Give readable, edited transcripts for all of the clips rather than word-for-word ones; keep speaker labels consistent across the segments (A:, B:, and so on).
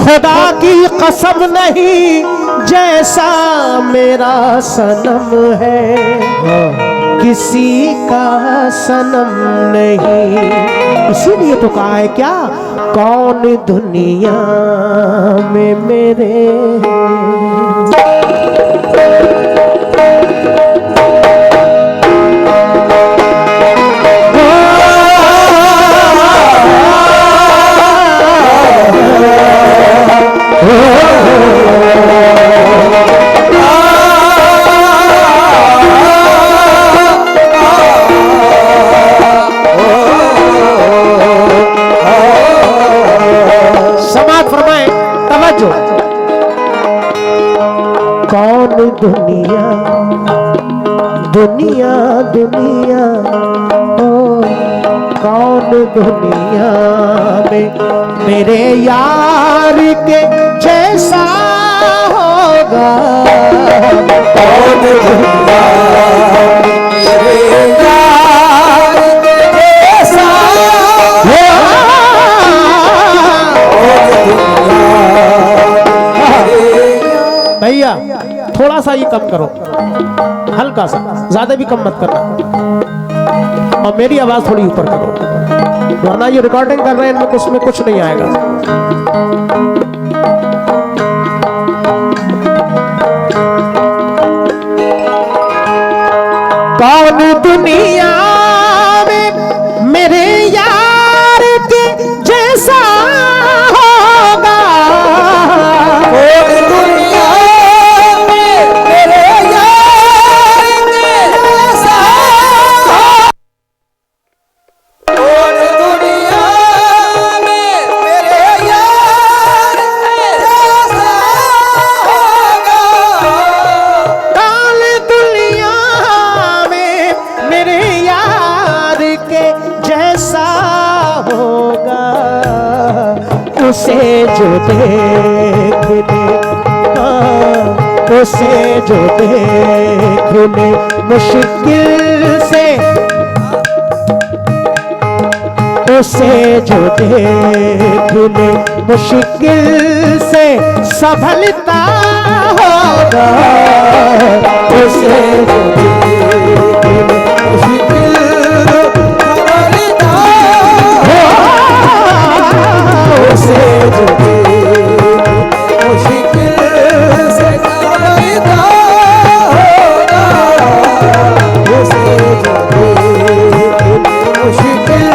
A: खुदा की कसम नहीं जैसा मेरा सनम है किसी का सनम नहीं। इसीलिए तो कहा है क्या, कौन दुनिया में मेरे दुनिया दुनिया दुनिया ओ कौन दुनिया में मेरे यार के जैसा होगा, कौन दुनिया मेरे यार के जैसा होगा। भैया थोड़ा सा ये कम करो, हल्का सा, ज्यादा भी कम मत करना, और मेरी आवाज थोड़ी ऊपर करो, वरना ये रिकॉर्डिंग कर रहे हैं इनमें उसमें कुछ नहीं आएगा। कौन दुनिया में मेरे यार के जैसा होगा, कौन दुनिया उसे जो देख ले, उसे जो देख ले मुश्किल से, उसे जो देख ले मुश्किल से संभलता होगा, उसे जो देख ले मुश्किल से जो मुश्किल से संभलता होगा, उसे जो मुश्किल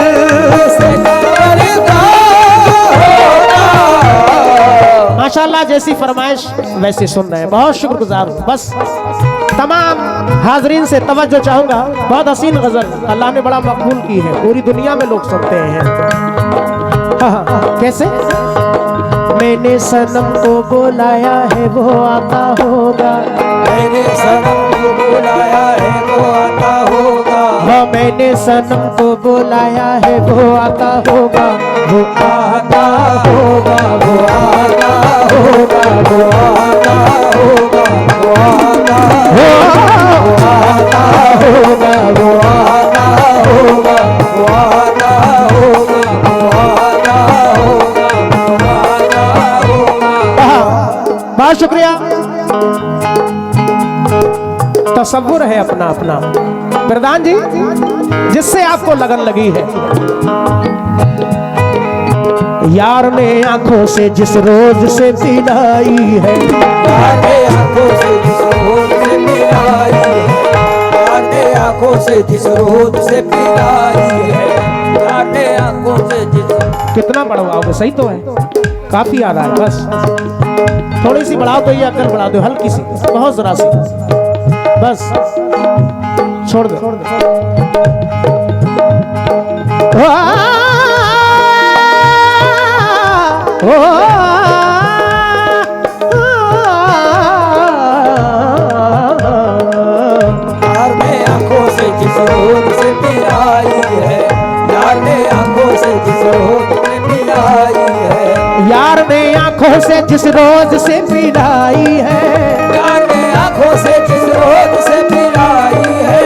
A: से संभलता होगा। माशाल्लाह, जैसी फरमाइश वैसे सुन रहे हैं, बहुत शुक्रगुजार हूँ। बस तमाम हाजरीन से तवज्जो चाहूंगा, बहुत हसीन गजल अल्लाह ने बड़ा मकबूल की है, पूरी दुनिया में लोग सुनते हैं। कैसे? मैंने सनम को बुलाया है वो आता होगा, मैंने सनम को बुलाया है वो आता होगा, हाँ मैंने सनम को बुलाया है वो आता होगा, वो आता होगा, वो आता होगा, वो आता होगा, वो आता होगा, वो आता होगा, वो आता होगा। बहुत शुक्रिया। तसव्वुर है अपना अपना प्रधान जी, जिससे आपको लगन लगी है। यार ने आंखों से जिस रोज से पिलाई है, यार ने आंखों से जिस रोज से पिलाई है, यार ने आंखों से जिस रोज से पिलाई है, यार ने आंखों से जिस। कितना बढ़वाओगे? सही तो है, काफी आ रहा है। बस थोड़ी सी बढ़ाओ तो ये अकल बढ़ा दो, हल्की सी, बहुत जरा सी, बस छोड़ दो। यार ने आंखों से जिस रोज से पिलाई है, यार ने आंखों से जिस रोज से पिलाई है, यार ने आंखों से जिस रोज से पिलाई है, यार ने आंखों से जिस रोज से पिलाई है,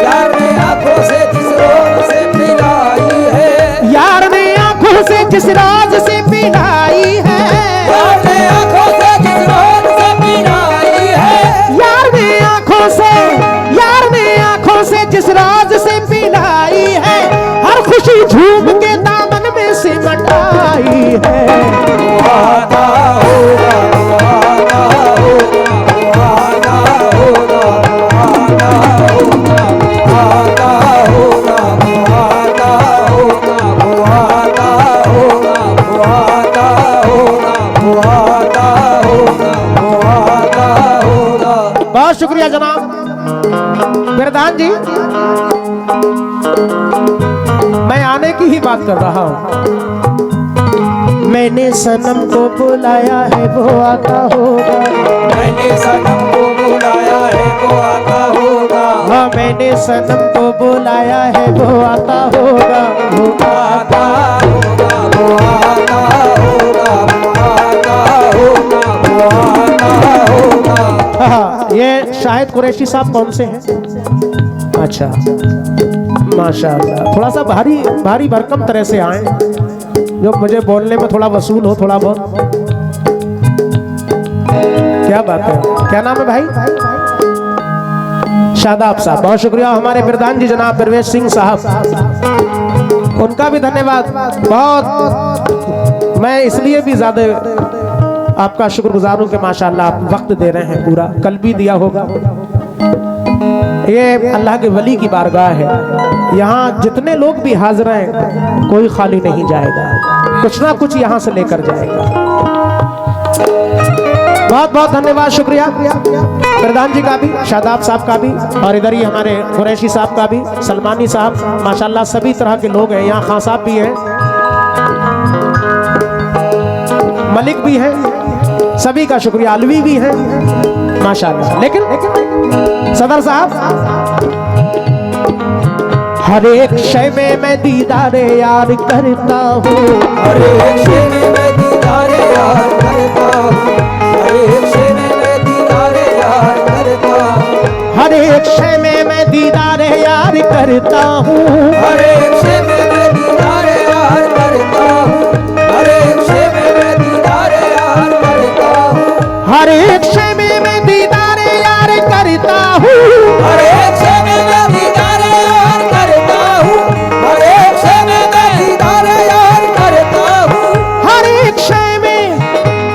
A: यार ने आंखों से जिस रोज से पिलाई है, यार ने आंखों से जिस रोज से पिलाई है। झूम के दामन में सिमट आई है।
B: आता होगा, आता होगा, आता होगा, आता होगा, आता होगा, आता होगा, आता होगा, आता होगा, आता होगा, आता होगा।
A: बहुत शुक्रिया जनाब प्रधान जी। मैं आने की ही बात कर रहा हूं। मैंने सनम को बुलाया है वो आता होगा,
B: मैंने सनम को बुलाया है वो आता होगा,
A: हाँ मैंने सनम को बुलाया है वो आता होगा, वो
B: आता होगा, वो आता होगा, वो आता होगा, वो आता होगा।
A: हाँ, ये शाहिद कुरैशी साहब कौन से हैं? अच्छा माशाअल्लाह, थोड़ा सा भारी भारी भरकम तरह से आए, जो मुझे बोलने में थोड़ा वसूल हो थोड़ा बहुत। क्या बात है, क्या नाम है भाई? शादाब साहब, बहुत शुक्रिया। हमारे प्रधान जी जनाब परवेश सिंह साहब, उनका भी धन्यवाद बहुत। मैं इसलिए भी ज्यादा आपका शुक्रगुजार हूं कि माशाअल्लाह आप वक्त दे रहे हैं, पूरा कल भी दिया होगा। ये अल्लाह के वली की बारगाह है, यहाँ जितने लोग भी हाजिर हैं कोई खाली नहीं जाएगा, कुछ ना कुछ यहाँ से लेकर जाएगा। बहुत बहुत धन्यवाद, शुक्रिया प्रधान जी का भी, शादाब साहब का भी, और इधर ही हमारे कुरैशी साहब का भी, सलमानी साहब, माशाल्लाह सभी तरह के लोग हैं यहाँ। खान साहब भी हैं, मलिक भी हैं, सभी का शुक्रिया, अलवी भी हैं माशाल्लाह। लेकिन सदर साहब, हर एक शय में मैं दीदारे यार करता हूँ,
B: हर एक शय में मैं दीदारे यार करता हूँ, हर एक शय में मैं दीदारे यार करता हूँ,
A: हर एक शय में मैं दीदारे यार करता हूँ,
B: हर एक शय में मैं दीदारे यार करता हूँ, हर एक शय में मैं दीदारे यार करता हूँ,
A: हर एक शय में मैं दीदारे यार करता हूँ,
B: हर एक शय में मैं दीदारे यार करता हूँ, हर एक शय में मैं दीदारे यार करता हूँ,
A: हर एक शय में,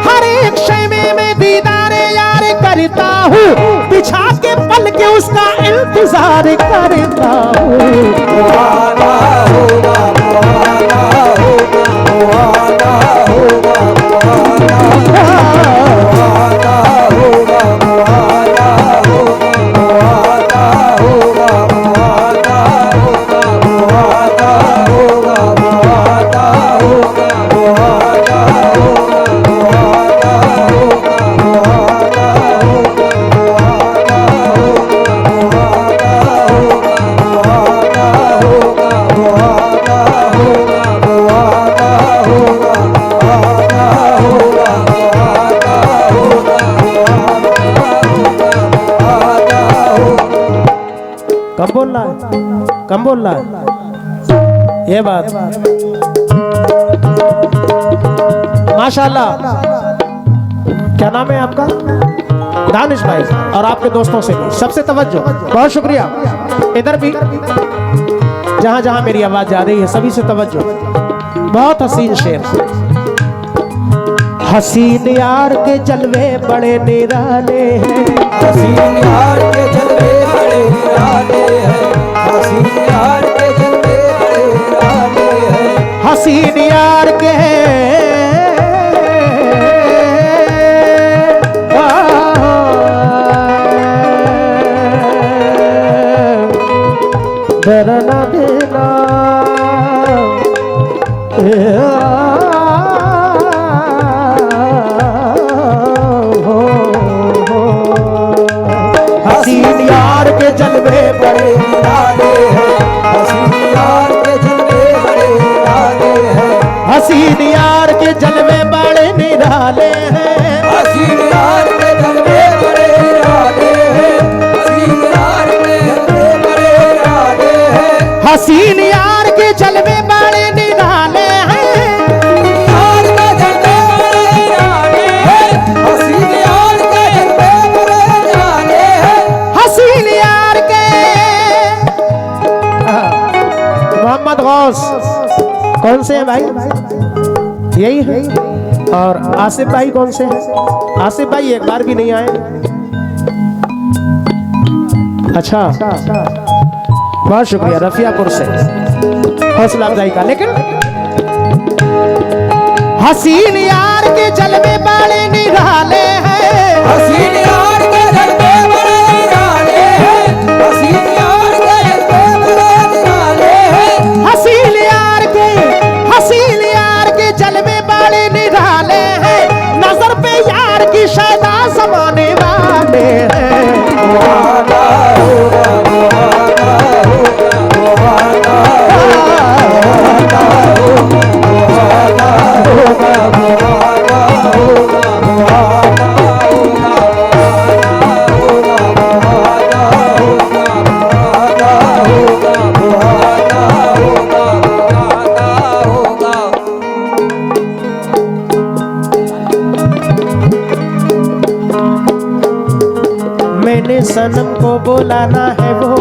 A: हर एक शय में मैं दीदारे यार करता हूँ, बिछा के पल के उसका इंतजार करता हूँ।
B: वो आता होगा, वो आता होगा, वो आता होगा, वो आता होगा, वो आता होगा, वो आता होगा, वो आता होगा, वो आता होगा, वो आता होगा, वो आता होगा, वो आता होगा, वो आता होगा, वो आता
A: कम बोल रहा है, कम बोल रहा है, ये बात माशाल्लाह। क्या नाम है आपका? दानिश भाई, और आपके दोस्तों से भी सबसे तवज्जो, बहुत शुक्रिया। इधर भी जहां जहां मेरी आवाज जा रही है सभी से तवज्जो। बहुत हसीन शेर, हसीन यार के जलवे बड़े निराले हैं,
B: हसीन यार के जलवे बड़े निराले हैं, हसीन यार के जलवे बड़े निराले हैं,
A: हसीन यार के डरना देना हसीन यार के जलवे बड़े
B: निराले हैं, हसीन यार के जलवे बड़े निराले हैं,
A: हसीन यार के जलवे बड़े निराले हैं,
B: हसीन यार के जलवे बड़े निराले हैं, हसीन यार के जलवे बड़े निराले हैं,
A: हसीन यार के जलवे बड़े निराले हैं,
B: यार के जलवे बड़े निराले हैं, हसीन यार के जलवे बड़े निराले हैं,
A: हसीन यार के मोहम्मद गौस कौन से हैं भाई? यही है। और आसिफ भाई कौन से हैं? आसिफ भाई एक बार भी नहीं आए। अच्छा, बहुत शुक्रिया। रफियापुर से हौसला अफजाई का। लेकिन हसीन यार के जलवे बड़े निराले हैं,
B: हसीन यार के जलवे बड़े निराले हैं, हसीन यार के जलवे बड़े निराले हैं,
A: हसीन यार के जलवे बड़े निराले हैं, नजर पे यार की शायदा समाने वाले हैं।
B: मुआदा होगा, मुआदा होगा, मुआदा होगा, मुआदा होगा, मुआदा होगा, मुआदा होगा, मुआदा होगा, मुआदा होगा, मुआदा होगा, मुआदा होगा।
A: मैंने सनम को बुलाना है वो,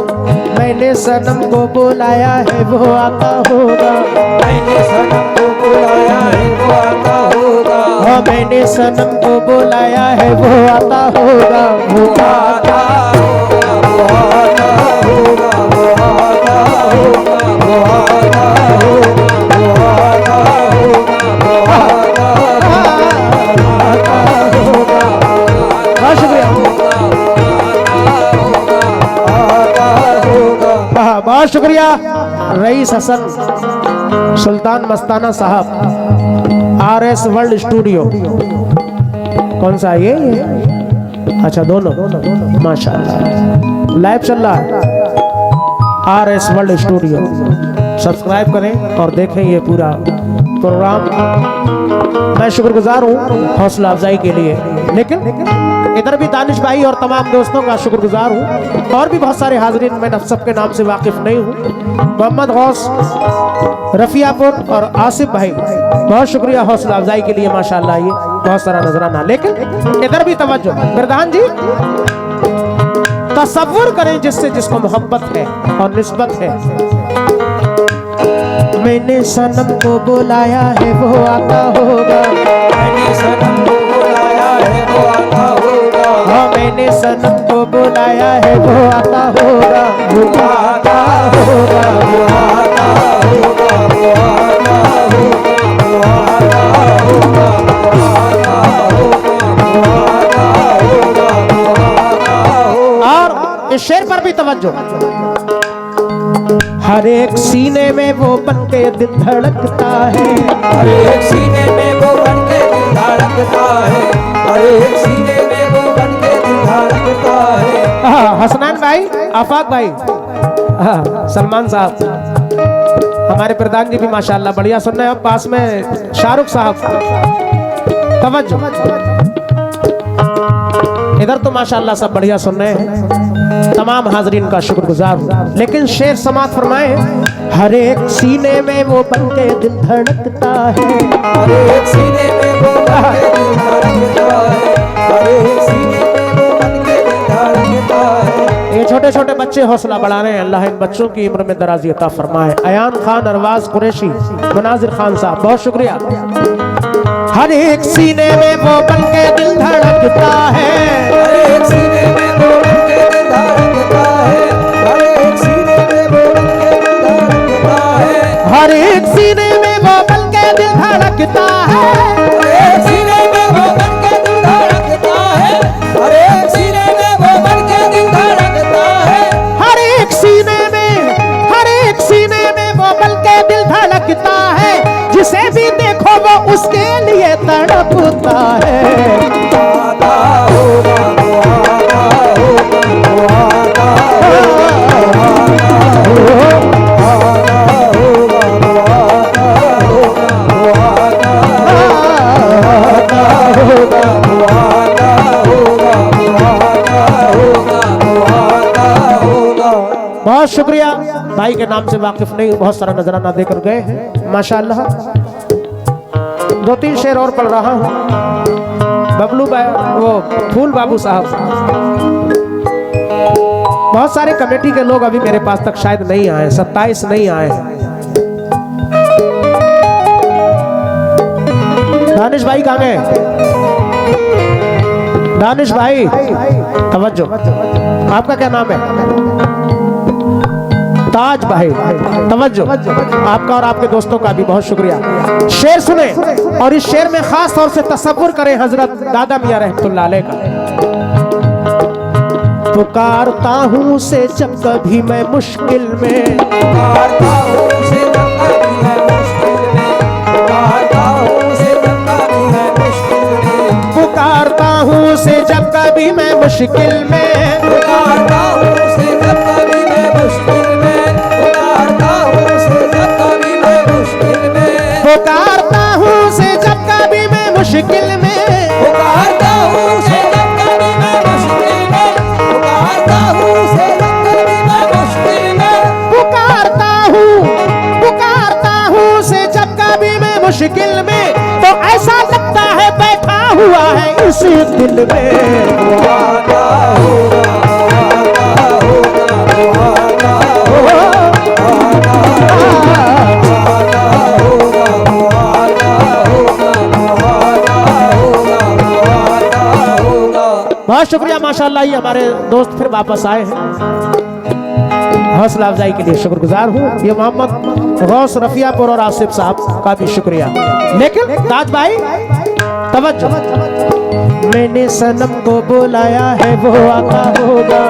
A: मैंने सनम को बुलाया है वो आता होगा।
B: मैंने सनम को बुलाया है वो आता होगा,
A: हाँ मैंने सनम को बुलाया है वो आता होगा।
B: वो आता होगा, वो आता होगा, वो आता होगा, वो आता होगा, वो आता होगा,
A: बहुत शुक्रिया। बहुत शुक्रिया रईस हसन सुल्तान मस्ताना साहब, RS वर्ल्ड स्टूडियो। कौन सा ये? अच्छा दोनों माशाल्लाह लाइव चल रहा है। RS वर्ल्ड स्टूडियो सब्सक्राइब करें और देखें ये पूरा प्रोग्राम। मैं शुक्रगुजार हूँ हौसला अफजाई के लिए। लेकिन इधर भी दानिश भाई और तमाम दोस्तों का शुक्रगुजार हूँ, और भी बहुत सारे हाजरीन, मैं सबके नाम से वाकिफ नहीं हूँ। मोहम्मद गौस, रफियापुर और आसिफ भाई, बहुत शुक्रिया हौसला अफजाई के लिए माशाल्लाह। ये बहुत सारा नजराना। लेकिन इधर भी तवज्जो प्रधान जी, तसव्वुर करें जिससे जिसको मोहब्बत है और निस्बत है। मैंने सनम को बुलाया है वो आता होगा,
B: मैंने सनम को बुलाया है वो आता होगा,
A: हाँ मैंने सनम को बुलाया है वो आता होगा।
B: वो आता होगा, वो आता होगा, वो आता होगा, वो आता होगा, वो आता होगा, वो आता होगा, वो आता होगा।
A: और इस शेर पर भी तवज्जो। हर एक सीने में वो बनके दिल धड़कता है,
B: हर एक सीने में वो बनके दिल धड़कता है, हर एक सीने में वो बनके दिल धड़कता है।
A: हसनैन भाई, आफाक भाई, सलमान साहब, हमारे प्रधान जी भी माशाल्लाह बढ़िया सुन रहे हैं। पास में शाहरुख साहब, तवज्जो। इधर तो माशाल्लाह सब बढ़िया सुन रहे हैं। तमाम हाजरीन का शुक्रगुजार हूँ। लेकिन शेर समात फरमाए, हर एक सीने में वो बनके दिल धड़कता है,
B: हर एक सीने में वो बनके दिल धड़कता है, हर एक सीने में वो बनके दिल धड़कता है।
A: ये छोटे छोटे बच्चे हौसला बढ़ा रहे हैं। अल्लाह इन बच्चों की उम्र में दराजी अता फरमाए। अयान खान, अरवाज कुरैशी, मुनाजिर खान साहब, बहुत शुक्रिया। हर एक सीने में वो बनके दिल धड़कता है,
B: हर एक सीने में वो बनके दिल धड़कता है, हर एक सीने में वो बनके दिल धड़कता है,
A: हर एक सीने में वो बनके दिल धड़कता है,
B: हर एक सीने में वो बनके दिल धड़कता है, हर एक सीने में वो बनके दिल धड़कता है,
A: हर एक सीने में, हर एक सीने में वो बनके दिल धड़कता है। जिसे भी देखो वो उसके लिए तड़पता है।
B: आता होगा, वो आता होगा, वो आता होगा, वो आता होगा, वो आता होगा, वो आता होगा, वो आता होगा, वो आता होगा, वो आता होगा।
A: बहुत शुक्रिया भाई के नाम से वाकिफ नहीं, बहुत सारा नजराना देकर गए हैं माशाल्लाह। दो तीन शेर और पढ़ रहा हूँ। बबलू भाई, वो फूल बाबू साहब, बहुत सारे कमेटी के लोग अभी मेरे पास तक शायद नहीं आए, 27 नहीं आए हैं। दानिश भाई कहाँ गए? दानिश भाई तवज्जो, आपका क्या नाम है? ताज भाई तवज्जो, आपका और आपके दोस्तों का भी बहुत शुक्रिया। शेर सुने और इस शेर में खास तौर से तसव्वुर करें हजरत दादा मियां रहमतुल्लाह अलैह का। पुकारता हूँ से जब कभी मैं मुश्किल में,
B: पुकारता हूँ से जब कभी मैं मुश्किल में, पुकारता हूँ से जब कभी मैं मुश्किल में,
A: पुकारता हूँ से जब कभी मैं मुश्किल में,
B: पुकारता हूँ से जब कभी मैं मुश्किल में, पुकारता हूँ से जब कभी मैं मुश्किल में,
A: पुकारता हूँ से जब कभी मैं मुश्किल में,
B: पुकारता हूँ से जब कभी मैं मुश्किल में, पुकारता हूँ से जब कभी मैं मुश्किल में,
A: पुकारता हूँ से जब कभी मैं मुश्किल में, तो ऐसा लगता है बैठा हुआ है इसी दिल में।
B: आता होगा, आता होगा, आता होगा, आता होगा, आता होगा, आता होगा।
A: बहुत शुक्रिया माशाल्लाह, ये हमारे दोस्त फिर वापस आए हैं, हौसला अफजाई के लिए शुक्रगुजार हूँ। ये मोहम्मद गौस रफियापुर और आसिफ साहब का भी शुक्रिया। लेकिन ताज भाई तवज्जो, मैंने सनम को बुलाया है वो आता होगा,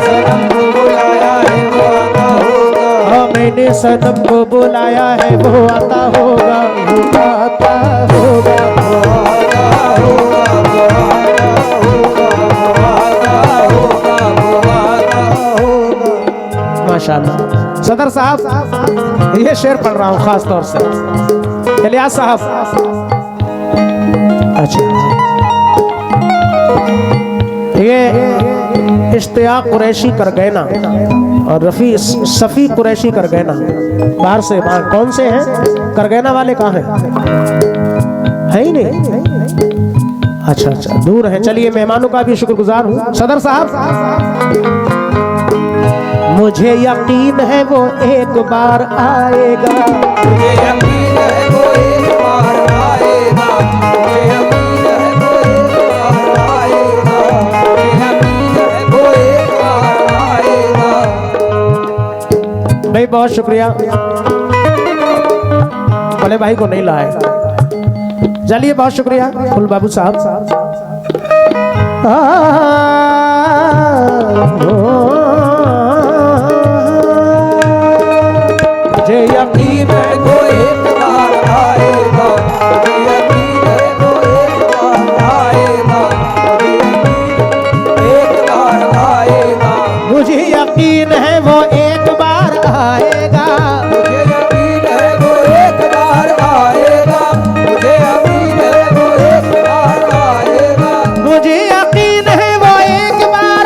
B: सनम को बुलाया है वो आता होगा,
A: हाँ मैंने सनम को बुलाया है वो आता होगा, वो आता होगा,
B: आता होगा, आता होगा, आता होगा।
A: माशाल्लाह। सदर साहब ये शेर पढ़ रहा हूँ खास तौर से, इलियास साहब। अच्छा, ये इश्तियाक कुरैशी कर गए ना और रफी सफ़ी कुरैशी कर गए ना, बाहर से कौन से हैं? करगैना वाले कहाँ हैं? है ही नहीं। अच्छा अच्छा, दूर हैं। चलिए मेहमानों का भी शुक्रगुजार हूँ। सदर साहब, मुझे यकीन है वो एक बार आएगा,
B: मुझे यकीन है वो एक बार आएगा, मुझे यकीन है वो एक बार आएगा, मुझे यकीन है वो एक बार आएगा।
A: भाई बहुत शुक्रिया, बड़े भाई को नहीं लाए। चलिए बहुत शुक्रिया फुल बाबू साहब।
B: मुझे यकीन है वो एक बार आएगा, मुझे यकीन है वो एक बार आएगा, मुझे यकीन है वो एक बार आएगा,
A: मुझे यकीन है वो एक बार आएगा,
B: मुझे यकीन है वो एक बार आएगा,
A: मुझे यकीन है वो एक बार आएगा,
B: मुझे यकीन है वो एक बार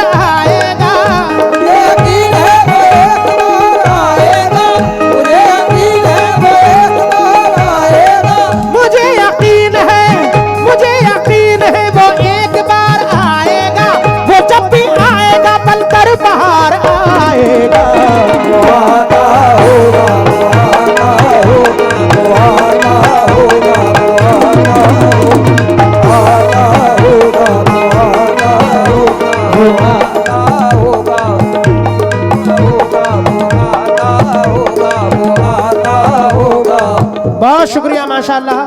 B: आएगा, मुझे यकीन है वो एक बार आएगा,
A: मुझे यकीन है वो एक बार आएगा, वो जब भी आएगा बनकर बाहर आएगा।
B: वो आता होगा, वो आता होगा, वो आता होगा, वो आता होगा, वो आता होगा, वो आता होगा, वो आता होगा।
A: बहुत शुक्रिया माशाल्लाह।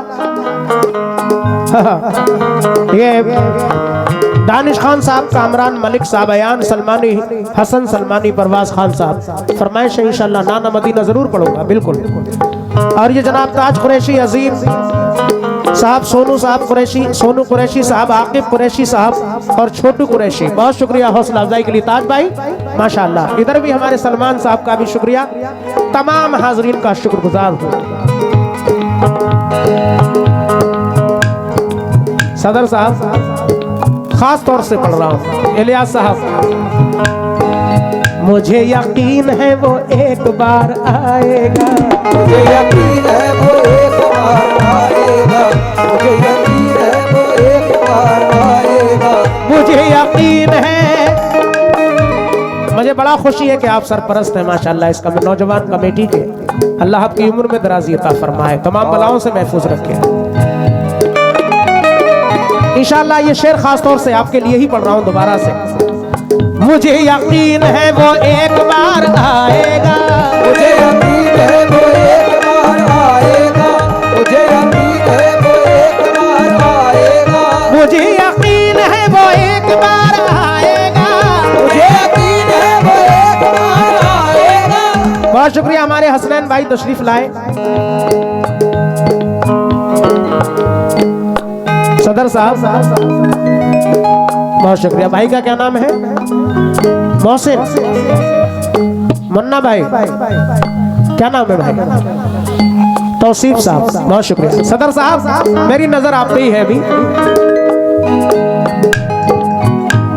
A: ये दानिश खान साहब, कामरान मलिक साहब, अयान सलमानी, हसन सलमानी, परवाज खान साहब, फरमाइश है इंशाल्लाह नाना मदीना जरूर पढ़ूंगा बिल्कुल। और ये जनाब ताज कुरैशी अजीम साहब, सोनू साहब कुरैशी, सोनू कुरैशी साहब, आकिब कुरैशी साहब और छोटू कुरैशी, बहुत शुक्रिया हौसला अफजाई के लिए ताज भाई माशाल्लाह। इधर भी हमारे सलमान साहब का भी शुक्रिया, तमाम हाजरीन का शुक्रगुजार हूँ। सदर साहब खास तौर से पढ़ रहा हूँ, इलियास साहब, मुझे यकीन है वो एक बार आएगा,
B: मुझे यकीन है वो एक बार आएगा, मुझे यकीन है वो एक बार आएगा,
A: मुझे यकीन है। मुझे बड़ा खुशी है कि आप सरपरस्त हैं माशाल्लाह इस नौजवान कमेटी के। अल्लाह आपकी उम्र में दराजी अता फरमाए, तमाम बलाओं से महफूज रखे। इंशाल्लाह ये शेर खास तौर से आपके लिए ही पढ़ रहा हूँ दोबारा से। मुझे यकीन है वो एक बार आएगा,
B: मुझे यकीन है वो एक बार आएगा, मुझे यकीन है वो एक बार आएगा,
A: मुझे यकीन है वो एक बार आएगा,
B: मुझे यकीन है वो एक बार आएगा।
A: बहुत शुक्रिया हमारे हसनैन भाई तशरीफ लाए। सदर साहब बहुत शुक्रिया। भाई का क्या नाम है? मोहसिन, मुन्ना भाई, क्या नाम है भाई? तौसीफ साहब, बहुत शुक्रिया। सदर साहब मेरी नजर आप पे ही है अभी।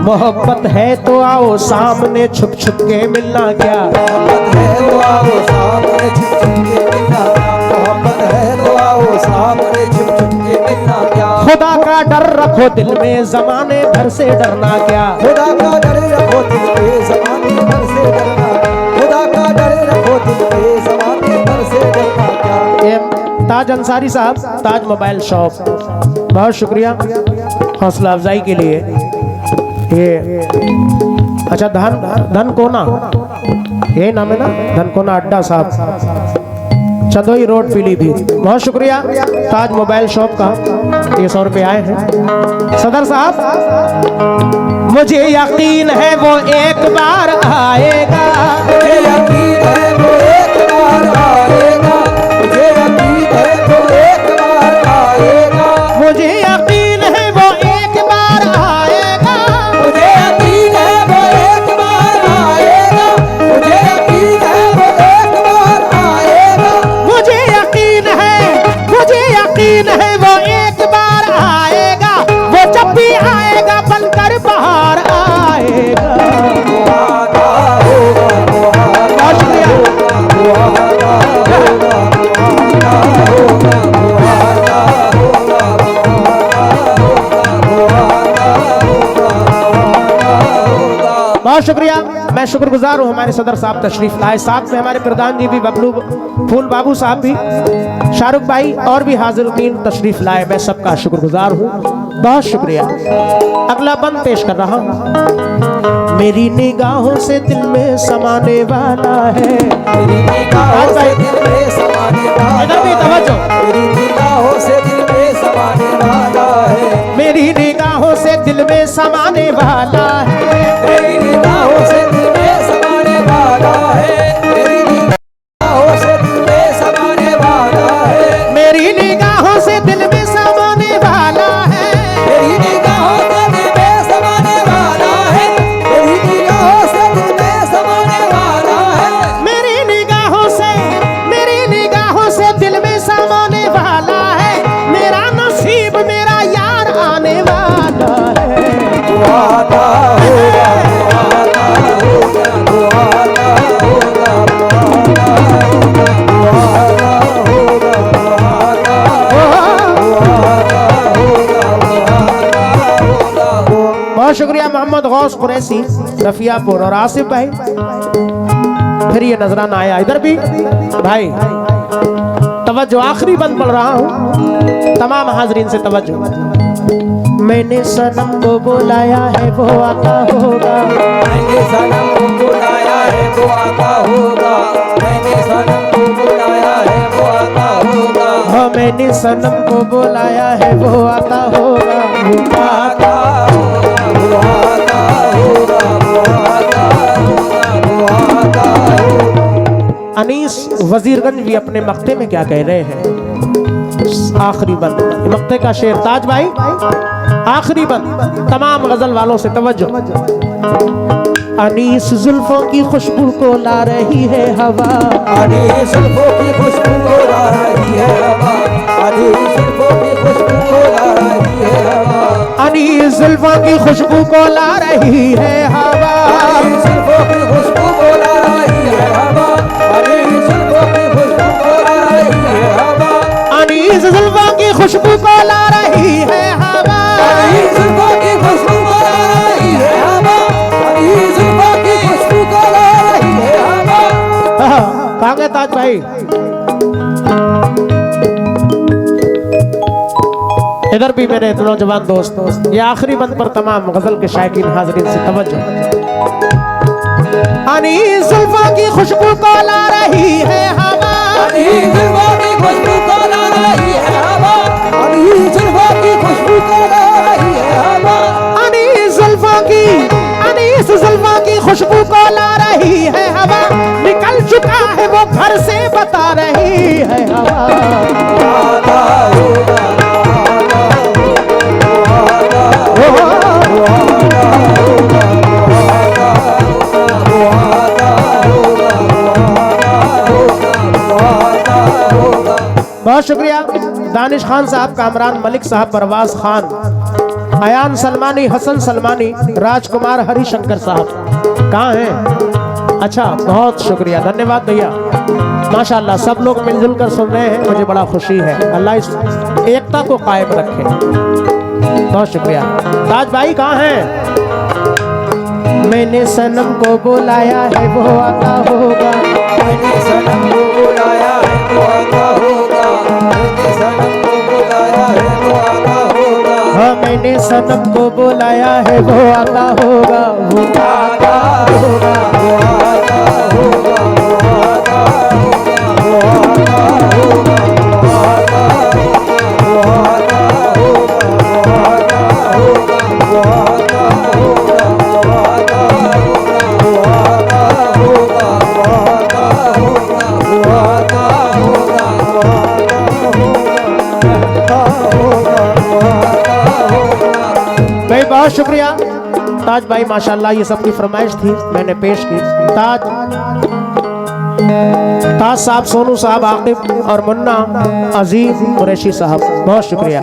A: मोहब्बत है तो आओ सामने छुप छुप के मिलना क्या,
B: मोहब्बत है तो आओ सामने छुप छुप के मिलना क्या, मोहब्बत है तो आओ सामने छुप छुप के मिलना क्या।
A: खुदा का डर रखो दिल में जमाने भर से डरना क्या,
B: खुदा का डर रखो दिल पे ज़माने भर से डरना, खुदा का डर रखो दिल पे ज़माने भर से डरना क्या।
A: ये ताज अंसारी साहब, ताज मोबाइल शॉप, बहुत शुक्रिया हौसला अफजाई के लिए। ये अच्छा धन कोना, यही नाम है ना, धन कोना अड्डा साहब, चंदोई रोड पीलीभीत, बहुत शुक्रिया ताज मोबाइल शॉप का, ये 100 रुपये आए हैं। सदर साहब मुझे यकीन है वो एक बार आएगा,
B: मुझे यकीन है वो एक बार आएगा, मुझे यकीन है वो एक बार आएगा,
A: मुझे यकीन है वो एक बार आएगा,
B: मुझे यकीन है वो एक बार आएगा, मुझे यकीन है वो एक बार आएगा,
A: मुझे यकीन है वो एक बार आएगा, वो जब भी आएगा बनकर बाहर आएगा।
B: वो आता होगा, वो आता
A: बहुत शुक्रिया।
B: वो आता होगा, वो आता होगा, वो आता होगा,
A: बहुत शुक्रिया। मैं शुक्रगुजार हूँ हमारे सदर साहब तशरीफ लाए, साथ में हमारे प्रधान जी भी, बबलू फूल बाबू साहब भी, शाहरुख भाई और भी हाजिरीन तशरीफ लाए। मैं सबका शुक्रगुजार हूँ, बहुत शुक्रिया। अगला बंद पेश कर रहा हूँ। मेरी निगाहों से दिल में समाने वाला है,
B: मेरी निगाहों से दिल में समाने वाला
A: इधर भी तवज्जो।
B: है, मेरी निगाहों से दिल में समाने वाला है,
A: मेरी निगाहों से दिल में समाने वाला है,
B: मेरी निगाहों से दिल में समाने वाला है, मेरी निगाहों से दिल में समाने वाला है,
A: मेरी निगाहों से दिल में समाने वाला है,
B: मेरी निगाहों से दिल में समाने वाला है, मेरी निगाहों से दिल में समाने वाला है,
A: मेरी निगाहों से दिल में समाने वाला है, मेरा नसीब मेरा यार आने वाला है।
B: वो आता होगा, वो आता होगा, वो आता होगा, वो आता होगा, वो आता होगा,
A: बहुत शुक्रिया मोहम्मद गौस कुरैशी रफियापुर और आसिफ भाई। फिर ये नजराना आया, इधर भी भाई तवज्जो, आखिरी बंद पढ़ रहा हूँ, तमाम हाजरीन से तवज्जो। मैंने सनम को बुलाया है वो आता होगा,
B: मैंने सनम को बुलाया है वो आता होगा, मैंने सनम को बुलाया है वो आता होगा,
A: हाँ मैंने सनम को बुलाया है वो आता होगा,
B: वो आता होगा, वो आता होगा, वो आता होगा, वो आता होगा।
A: अनीस वजीरगंज भी अपने मक्ते में क्या कह रहे हैं? आखिरी बंद, मक्ते का शेर ताज भाई, आखिरी बंद तमाम गजल वालों से तवज्जो। अनीस जुल्फों की खुशबू को ला रही है हवा,
B: अनीस जुल्फों की खुशबू को ला रही है हवा, अनीस जुल्फों की खुशबू को ला रही है हवा,
A: अनीस जुल्फों की खुशबू को ला रही है हवा,
B: अनीस जुल्फों की खुशबू को ला रही है हवा, अनीस जुल्फों की खुशबू को ला रही है हवा,
A: अनीस जुल्फों की खुशबू को ला रही है हवा,
B: अनीस जुल्फों की खुशबू को ला रही है हवा, अनीस जुल्फों की खुशबू को ला रही है हवा।
A: कहाँ गए ताज भाई? इधर भी मेरे नौजवान दोस्त, ये आखिरी बंद पर तमाम गजल के शायकीन हाजरीन से तवज्जो। अनी जुल्फों की खुशबू को ला रही है हवा,
B: अनी जुल्फों की खुशबू को ला रही है हवा, अनी जुल्फों की खुशबू को ला रही है हवा,
A: अनी जुल्फों की खुशबू को ला रही है हवा, निकल चुका है वो घर से बता रही है हवा।
B: वादा होगा,
A: बहुत शुक्रिया दानिश खान साहब, कामरान मलिक साहब, परवाज खान, अयान सलमानी, हसन सलमानी, राजकुमार हरिशंकर साहब कहाँ हैं? अच्छा, बहुत शुक्रिया, धन्यवाद भैया, माशाल्लाह सब लोग मिलजुल कर सुन रहे हैं, मुझे बड़ा खुशी है। अल्लाह इस एकता को कायम रखे। बहुत शुक्रिया। ताज भाई कहाँ हैं? मैंने सनम को बुलाया है वो आता होगा,
B: मैंने सनम को बुलाया है वो आता होगा, मैंने सनम को बुलाया है वो आता होगा,
A: हाँ मैंने सनम को बुलाया है वो आता होगा, वो
B: आता होगा, वो आता होगा, वो आता होगा, वो आता होगा, वो आता होगा, वो आता होगा, वो आता होगा, वो आता होगा, वो आता होगा, वो आता होगा, वो आता होगा, वो आता होगा,
A: भाई बहुत शुक्रिया। ताज भाई माशाल्लाह ये सबकी फरमाइश थी, मैंने पेश की। ताज साहब, सोनू साहब, आकिब और मुन्ना, अजीज कुरैशी साहब, बहुत शुक्रिया।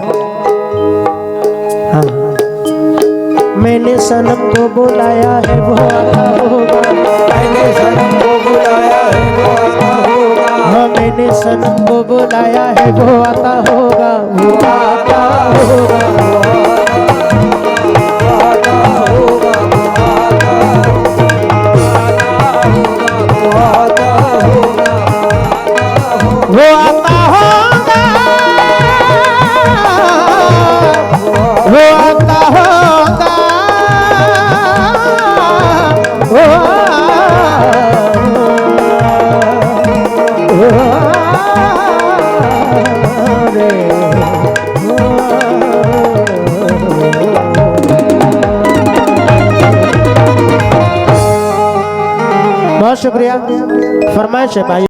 A: हाँ। मैंने सनम को बुलाया है वो आता होगा,
B: मैंने सनम को बुलाया है वो आता होगा,
A: हाँ मैंने सनम को बुलाया है वो आता होगा, वो आता होगा, वो आता होगा, वो आता होगा, बहुत शुक्रिया। फरमाइश है भाई।